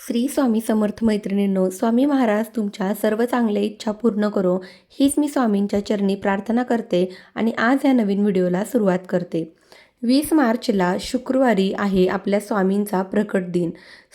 श्री स्वामी समर्थ मैत्रिणींनो, स्वामी महाराज तुमच्या सर्व चांगल्या इच्छा पूर्ण करो हीच मी स्वामींच्या चरणी प्रार्थना करते आणि आज या नवीन व्हिडिओला सुरुवात करते. 20 मार्चला शुक्रवारी आहे आपल्या स्वामींचा प्रकट दिन,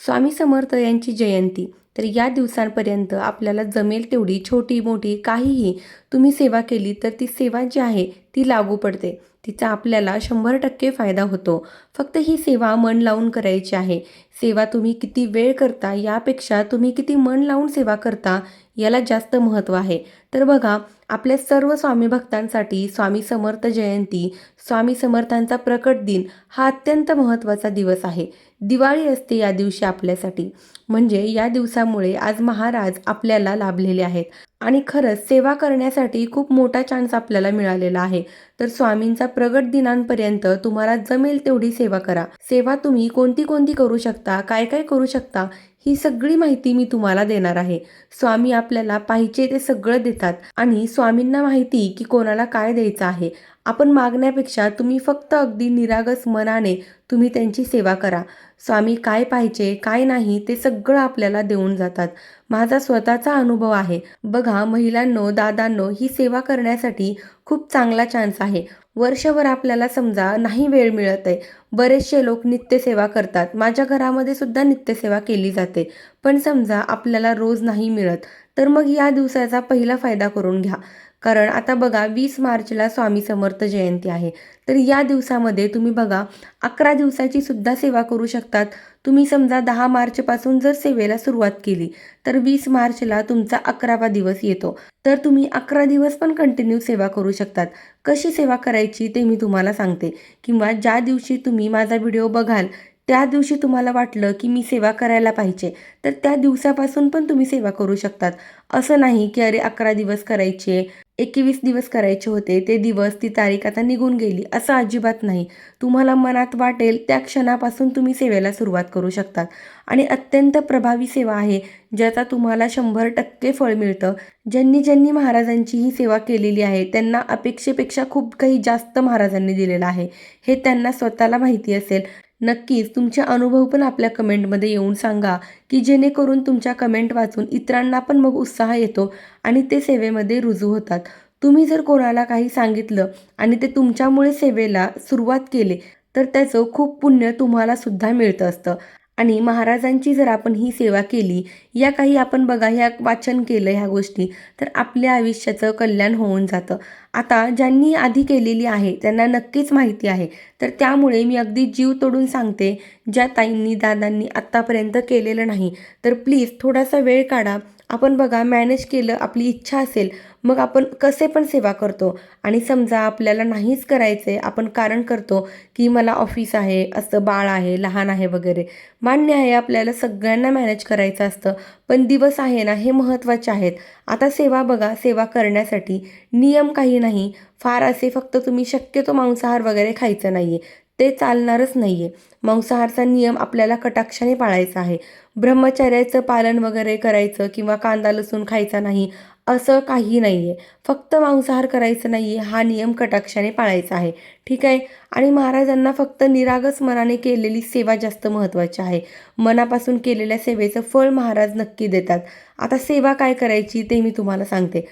स्वामी समर्थ यांची जयंती. तर या दिवसांपर्यंत आपल्याला जमेल तेवढी छोटी मोठी काहीही तुम्ही सेवा केली तर ती सेवा जी आहे ती लागू पडते, तिचा आपल्याला 100% फायदा होतो. फक्त ही सेवा मन लावून करायची आहे. सेवा तुम्ही किती वेळ करता यापेक्षा तुम्ही किती मन लावून सेवा करता याला जास्त महत्त्व आहे. तर बघा, आपल्या सर्व स्वामी भक्तांसाठी स्वामी समर्थ जयंती, स्वामी समर्थांचा प्रकट दिन हा अत्यंत महत्त्वाचा दिवस आहे. दिवाळी असते या दिवशी आपल्यासाठी. म्हणजे या दिवसामुळे आज महाराज आपल्याला लाभलेले आहेत आणि खरंच सेवा करण्यासाठी खूप मोठा चान्स आपल्याला मिळालेला आहे. तर स्वामींचा प्रगट दिनांपर्यंत तुम्हाला जमेल तेवढी सेवा करा. सेवा तुम्ही कोणती कोणती करू शकता, काय काय करू शकता, ही सगळी माहिती मी तुम्हाला देणार आहे. स्वामी आपल्याला पाहिजे ते सगळं देतात आणि स्वामींना माहिती की कोणाला काय द्यायचं आहे. आपण मागण्यापेक्षा तुम्ही फक्त अगदी निरागस मनाने तुम्ही त्यांची सेवा करा. स्वामी काय पाहिजे काय नाही ते सगळं आपल्याला देऊन जातात. माझा स्वतःचा अनुभव आहे. बघा महिलांनो, दादांनो, ही सेवा करण्यासाठी खूप चांगला चान्स आहे. वर्षभर आपल्याला समजा नाही वेळ मिळत आहे. बरेचसे लोक नित्यसेवा करतात. माझ्या घरामध्ये सुद्धा नित्यसेवा केली जाते. पण समजा आपल्याला रोज नाही मिळत, तर मग या दिवसाचा पहिला फायदा करून घ्या. कारण आता बघा, 20 मार्चला स्वामी समर्थ जयंती आहे. तर या दिवसामध्ये तुम्ही बघा 11 दिवसाची सुद्धा सेवा करू शकतात. तुम्ही समजा 10 मार्चपासून जर सेवेला सुरुवात केली तर 20 मार्चला तुमचा 11वा दिवस येतो. तर तुम्ही 11 दिवस पण कंटिन्यू सेवा करू शकतात. कशी सेवा करायची ते मी तुम्हाला सांगते. किंवा ज्या दिवशी तुम्ही माझा व्हिडिओ बघाल त्या दिवशी तुम्हाला वाटलं की मी सेवा करायला पाहिजे, तर त्या दिवसापासून पण तुम्ही सेवा करू शकतात. असं नाही की अरे 11 दिवस करायचे, 21 दिवस करायचे होते, ते दिवस ती तारीख आता निघून गेली, असं अजिबात नाही. तुम्हाला मनात वाटेल त्या क्षणापासून तुम्ही सेवेला सुरुवात करू शकतात आणि अत्यंत प्रभावी सेवा आहे, ज्याचा तुम्हाला 100% फळ मिळतं. ज्यांनी ज्यांनी महाराजांची ही सेवा केलेली आहे त्यांना अपेक्षेपेक्षा खूप काही जास्त महाराजांनी दिलेलं आहे, हे त्यांना स्वतःला माहिती असेल. नक्कीच तुमचे अनुभव पण आपल्या कमेंटमध्ये येऊन सांगा, की जेणेकरून तुमच्या कमेंट वाचून इतरांना पण मग उत्साह येतो आणि ते सेवेमध्ये रुजू होतात. तुम्ही जर कोणाला काही सांगितलं आणि ते तुमच्यामुळे सेवेला सुरुवात केली तर त्याचं खूप पुण्य तुम्हाला सुद्धा मिळतं असतं. आणि महाराजांची जर आपण ही सेवा केली, या काही आपण बघा ह्या वाचन केलं ह्या गोष्टी, तर आपल्या आयुष्याचं कल्याण होऊन जातं. आता ज्यांनी आधी केलेली आहे त्यांना नक्कीच माहिती आहे. तर त्यामुळे मी अगदी जीव तोडून सांगते, ज्या ताईंनी दादांनी आत्तापर्यंत केलेलं नाही तर प्लीज थोडासा वेळ काढा. आपण बघा मॅनेज केलं, आपली इच्छा असेल मग आपण कसे पण सेवा करतो. आणि समजा आपल्याला नाहीच करायचे, आपण कारण करतो की मला ऑफिस आहे, असं बाळ आहे, लहान आहे वगैरे. मान्य आहे, आपल्याला सगळ्यांना मॅनेज करायचं असतं, पण दिवस आहे ना हे महत्त्वाचे आहेत. आता सेवा बघा, सेवा करण्यासाठी नियम काही नाही फार असे, फक्त तुम्ही शक्यतो मांसाहार वगैरे खायचं नाही आहे, ते चालणारच नाही आहे. मांसाहारचा नियम आपल्याला कटाक्षाने पाळायचा आहे. ब्रह्मचर्याचं पालन वगैरे करायचं किंवा कांदा लसूण खायचा नाही असं काही नाही आहे. फक्त मांसाहार करायचं नाही आहे, हा नियम कटाक्षाने पाळायचा आहे. ठीक आहे. आणि महाराजांना फक्त निरागस मनाने केलेली सेवा जास्त महत्त्वाची आहे. मनापासून केलेल्या सेवेचं फळ महाराज नक्की देतात. आता सेवा काय करायची ते मी तुम्हाला सांगते.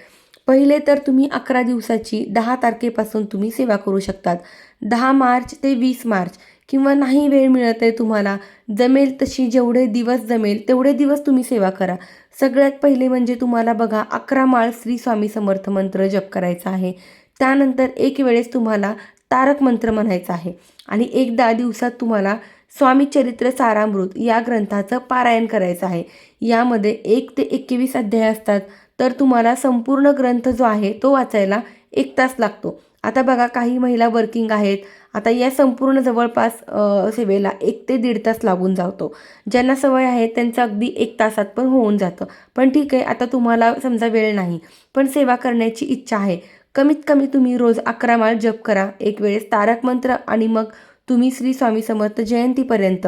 पहिले तर तुम्ही 11 दिवसाची 10 तारखेपासून तुम्ही सेवा करू शकतात. 10 मार्च ते 20 मार्च किंवा नाही वेळ मिळत आहे तुम्हाला, जमेल तशी जेवढे दिवस जमेल तेवढे दिवस तुम्ही सेवा करा. सगळ्यात पहिले म्हणजे तुम्हाला बघा 11 माळ श्री स्वामी समर्थ मंत्र जप करायचा आहे. त्यानंतर एक वेळेस तुम्हाला तारक मंत्र म्हणायचा आहे आणि एकदा दिवसात तुम्हाला स्वामी चरित्र सारामृत या ग्रंथाचं पारायण करायचं आहे. यामध्ये 1 ते 21 अध्याय असतात. तर तुम्हाला संपूर्ण ग्रंथ जो आहे तो वाचायला 1 तास लागतो. आता बघा काही महिला वर्किंग आहेत, आता या संपूर्ण जवळपास सेवेला 1 ते 1.5 तास लागून जातो. ज्यांना सवय आहे त्यांचं अगदी 1 तासात पण होऊन जातं. पण ठीक आहे, आता तुम्हाला समजा वेळ नाही पण सेवा करण्याची इच्छा आहे, कमीत कमी तुम्ही रोज 11 माळ जप करा, एक वेळेस तारक मंत्र आणि मग तुम्ही श्री स्वामी समर्थ जयंतीपर्यंत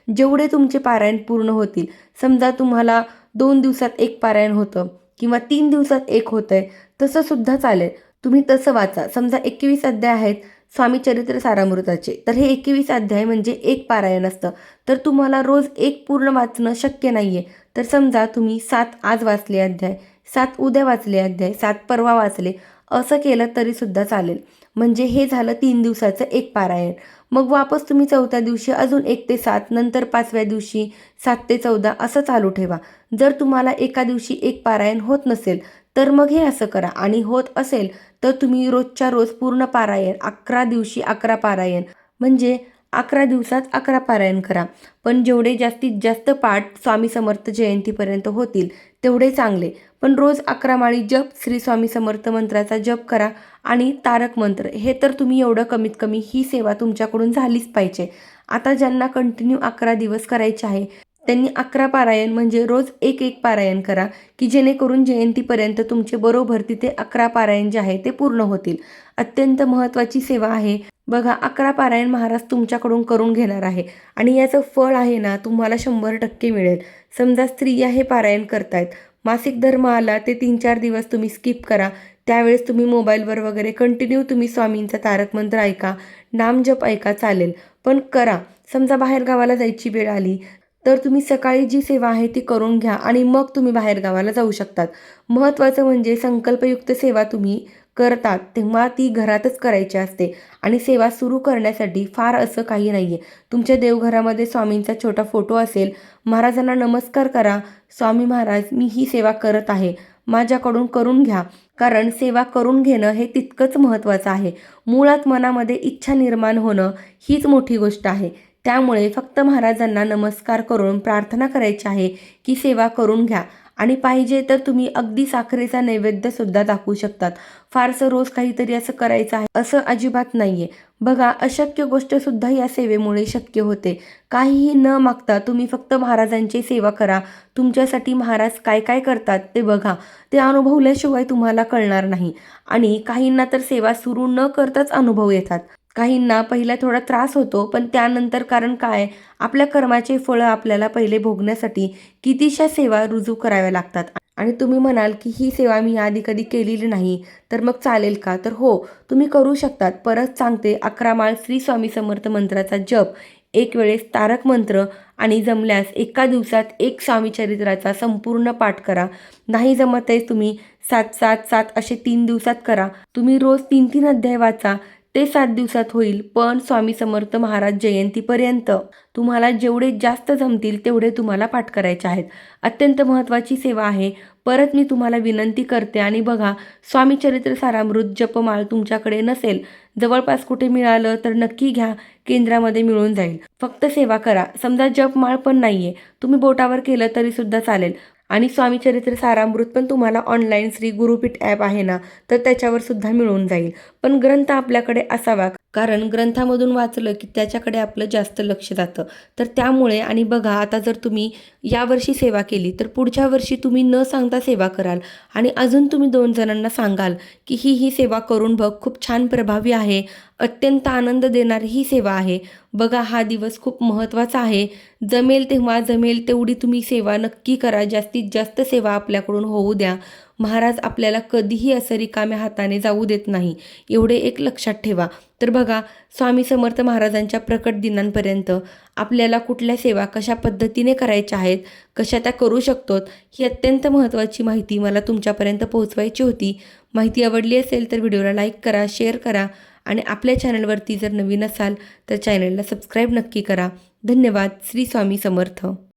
जेवढे तुमचे पारायण पूर्ण होतील, समजा तुम्हाला 2 दिवसात 1 पारायण होतं किंवा 3 दिवसात 1 होतंय, तसं सुद्धा चालेल. तुम्ही तसं वाचा. समजा 21 अध्याय आहेत, स्वामी चरित्र सारामृताचे. तर हे 21 अध्याय म्हणजे एक पारायण असतं. तर तुम्हाला रोज एक पूर्ण वाचणं शक्य नाही आहे. तर समजा तुम्ही 7 आज वाचले अध्याय, 7 उद्या वाचले अध्याय, 7 परवा वाचले, असं केलं तरीसुद्धा चालेल. म्हणजे हे झालं 3 दिवसाचं एक पारायण. मग वापस तुम्ही 4थ्या दिवशी अजून 1 ते 7, नंतर 5व्या दिवशी 7 ते 14 असं चालू ठेवा. जर तुम्हाला एका दिवशी एक पारायण होत नसेल, तर मग हे असं करा. आणि होत असेल तर तुम्ही रोजच्या रोज पूर्ण पारायण 11 दिवशी 11 पारायण म्हणजे 11 दिवसात 11 पारायण करा. पण जेवढे जास्तीत जास्त पाठ स्वामी समर्थ जयंतीपर्यंत होतील तेवढे चांगले. पण रोज 11 माळी जप, श्री स्वामी समर्थ मंत्राचा जप करा आणि तारक मंत्र. हे तर तुम्ही एवढं कमीत कमी ही सेवा तुमच्याकडून झालीच पाहिजे. आता ज्यांना कंटिन्यू 11 दिवस करायचे आहे त्यांनी 11 पारायण म्हणजे रोज एक एक पारायण करा, की जेणेकरून जयंतीपर्यंत तुमचे बरोबर तिथे 11 पारायण जे आहे ते पूर्ण होतील. अत्यंत महत्त्वाची सेवा आहे. बघा, 11 पारायण महाराज तुमच्याकडून करून घेणार आहे आणि याचं फळ आहे ना तुम्हाला 100% मिळेल. समजा स्त्रिया हे पारायण करतायत, मासिक धर्म आला ते 3-4 दिवस तुम्ही स्किप करा. त्यावेळेस तुम्ही मोबाईलवर वगैरे कंटिन्यू तुम्ही स्वामींचा तारक मंत्र ऐका, नामजप ऐका, चालेल. पण करा. समजा बाहेर गावाला जायची वेळ आली तर तुम्ही सकाळी जी सेवा आहे ती करून घ्या आणि मग तुम्ही बाहेर गावाला जाऊ शकतात. महत्त्वाचं म्हणजे संकल्पयुक्त सेवा तुम्ही करतात तेव्हा ती घरातच करायची असते आणि सेवा सुरू करण्यासाठी फार असं काही नाही आहे. तुमच्या देवघरामध्ये स्वामींचा छोटा फोटो असेल, महाराजांना नमस्कार करा, स्वामी महाराज मी ही सेवा करत आहे, माझ्याकडून करून घ्या. कारण सेवा करून घेणं हे तितकंच महत्त्वाचं आहे. मुळात मनामध्ये इच्छा निर्माण होणं हीच मोठी गोष्ट आहे. त्यामुळे फक्त महाराजांना नमस्कार करून प्रार्थना करायची आहे की सेवा करून घ्या. आणि पाहिजे तर तुम्ही अगदी साखरेचा नैवेद्यसुद्धा दाखवू शकतात. फारसं रोज काहीतरी असं करायचं आहे असं अजिबात नाही आहे. बघा, अशक्य गोष्टसुद्धा या सेवेमुळे शक्य होते. काहीही न मागता तुम्ही फक्त महाराजांची सेवा करा. तुमच्यासाठी महाराज काय काय करतात ते बघा. ते अनुभवल्याशिवाय तुम्हाला कळणार नाही. आणि काहींना तर सेवा सुरू न करताच अनुभव येतात. काहींना पहिला थोडा त्रास होतो, पण त्यानंतर कारण काय, आपल्या कर्माचे फळं आपल्याला पहिले भोगण्यासाठी कितीशा सेवा रुजू कराव्या लागतात. आणि तुम्ही म्हणाल की ही सेवा मी आधी कधी केलेली नाही, तर मग चालेल का? तर हो, तुम्ही करू शकतात. परत सांगते, 11 माळ श्री स्वामी समर्थ मंत्राचा जप, एक वेळेस तारक मंत्र आणि जमल्यास एका दिवसात एक स्वामी चरित्राचा संपूर्ण पाठ करा. नाही जमत आहे तुम्ही 7-7-7 असे 3 दिवसात करा. तुम्ही रोज 3-3 अध्याय वाचा, ते 7 दिवसात होईल. पण स्वामी समर्थ महाराज जयंतीपर्यंत तुम्हाला जेवढे जास्त जमतील तेवढे तुम्हाला पाठ करायचे आहेत. अत्यंत महत्त्वाची सेवा आहे. परत मी तुम्हाला विनंती करते आणि बघा, स्वामी चरित्र सारामृत जपमाळ तुमच्याकडे नसेल, जवळपास कुठे मिळालं तर नक्की घ्या, केंद्रामध्ये मिळून जाईल. फक्त सेवा करा. समजा जपमाळ पण नाहीये, तुम्ही बोटावर केलं तरीसुद्धा चालेल. आणि स्वामी चरित्र सारामृत पण तुम्हाला ऑनलाईन श्री गुरुपीठ ॲप आहे ना, तर त्याच्यावर सुद्धा मिळून जाईल. पण ग्रंथ आपल्याकडे असावा, कारण ग्रंथामधून वाचलं की त्याच्याकडे आपलं जास्त लक्ष जातं. तर त्यामुळे आणि बघा, आता जर तुम्ही यावर्षी सेवा केली तर पुढच्या वर्षी तुम्ही न सांगता सेवा कराल आणि अजून तुम्ही 2 जणांना सांगाल की ही सेवा करून बघ, खूप छान प्रभावी आहे, अत्यंत आनंद देणारी ही सेवा आहे. बघा, हा दिवस खूप महत्त्वाचा आहे. जमेल तेव्हा जमेल तेवढी तुम्ही सेवा नक्की करा. जास्तीत जास्त सेवा आपल्याकडून होऊ द्या. महाराज आपल्याला कधीही असं रिकाम्या हाताने जाऊ देत नाही, एवढे एक लक्षात ठेवा. तर बघा, स्वामी समर्थ महाराजांच्या प्रकट दिनांपर्यंत आपल्याला कुठल्या सेवा कशा पद्धतीने करायच्या आहेत, कशा त्या करू शकतो, ही अत्यंत महत्त्वाची माहिती मला तुमच्यापर्यंत पोहोचवायची होती. माहिती आवडली असेल तर व्हिडिओला लाईक करा, शेअर करा आणि आपल्या चॅनलवरती जर नवीन असाल तर चॅनलला सबस्क्राईब नक्की करा. धन्यवाद. श्री स्वामी समर्थ.